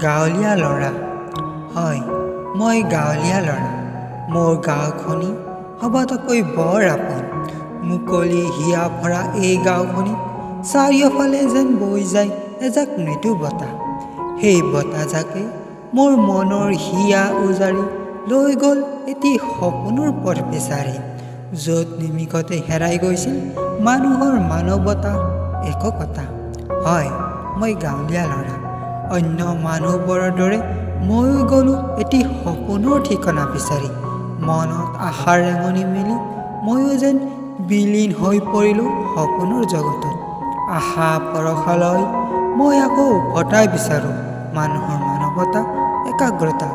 গাঁৱলীয়া ল'ৰা। হয়, মই গাঁৱলীয়া ল'ৰা। মোৰ গাঁওখনি সবাতোকৈ বৰ আপোন। মুকলি হিয়া ভৰা এই গাঁওখনিত চাৰিওফালে যেন বৈ যায় এজাক মৃদু বতাহ। সেই বতাহজাকে মোৰ মনৰ হিয়া উজাৰি লৈ গ'ল এটি সপোনৰ পথ বিচাৰি, য'ত নিমিষতে হেৰাই গৈছিল মানুহৰ মানৱতা, একতা। হয়, মই গাঁৱলীয়া ল'ৰা। অন্য মানুহবোৰৰ দৰে ময়ো গ'লোঁ এটি সপোনৰ ঠিকনা বিচাৰি। মনত আশাৰ ৰেঙনি মেলি ময়ো যেন বিলীন হৈ পৰিলোঁ সপোনৰ জগতত। আশা ভৰসালৈ মই আকৌ উভতাই বিচাৰোঁ মানুহৰ মানৱতা, একাগ্ৰতা।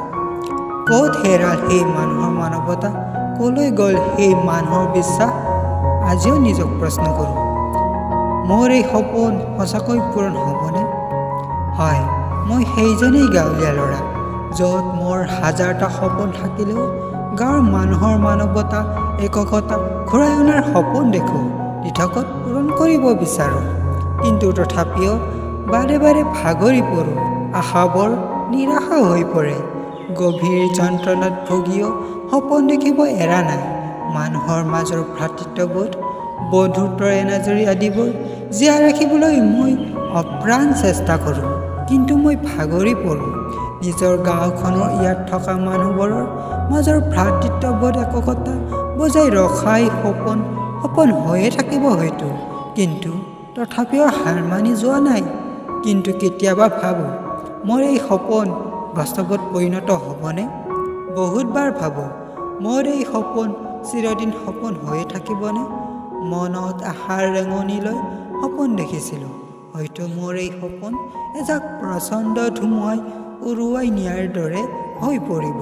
ক'ত হেৰাল সেই মানুহৰ মানৱতা? ক'লৈ গ'ল সেই মানুহৰ বিশ্বাস? আজিও নিজক প্ৰশ্ন কৰোঁ, মোৰ এই সপোন সঁচাকৈ পূৰণ হ'বনে? হয়, মই সেইজনেই গাঁৱলীয়া ল'ৰা, য'ত মোৰ হাজাৰটা সপোন থাকিলেও গাঁৱৰ মানুহৰ মানৱতা, একতা ঘূৰাই অনাৰ সপোন দেখোঁ, দিঠকত পূৰণ কৰিব বিচাৰোঁ। কিন্তু তথাপিও বাৰে বাৰে ভাগৰি পৰোঁ, আশাবোৰ নিৰাশা হৈ পৰে। গভীৰ যন্ত্ৰণাত ভুগিও সপোন দেখিব এৰা নাই। মানুহৰ মাজৰ ভ্ৰাতৃত্ববোধ, বন্ধুত্বৰ এনাজৰী আদিবোৰ জীয়াই ৰাখিবলৈ মই অপ্ৰাণ চেষ্টা কৰোঁ। কিন্তু মই ভাগৰি পৰোঁ। নিজৰ গাঁওখনৰ ইয়াত থকা মানুহবোৰৰ মাজৰ ভ্ৰাতৃত্ববোধ, একতা বজাই ৰখাই সপোন হৈয়ে থাকিব হয়তো, কিন্তু তথাপিও হাৰ মানি যোৱা নাই। কিন্তু কেতিয়াবা ভাবোঁ, মোৰ এই সপোন বাস্তৱত পৰিণত হ'বনে? বহুতবাৰ ভাবোঁ, মোৰ এই সপোন চিৰদিন সপোন হৈয়ে থাকিবনে? মনত আশাৰ ৰেঙনি লৈ সপোন দেখিছিলোঁ, হয়তো মোৰ এই সপোন এজাক প্ৰচণ্ড ধুমুহাই উৰুৱাই নিয়াৰ দৰে হৈ পৰিব।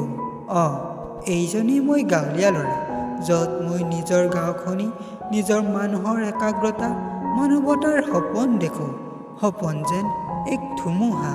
এইজনেই মই গাঁৱলীয়া ল'ৰা, য'ত মই নিজৰ গাঁওখনি, নিজৰ মানুহৰ একাগ্ৰতা, মানৱতাৰ সপোন দেখোঁ। সপোন যেন এক ধুমুহা।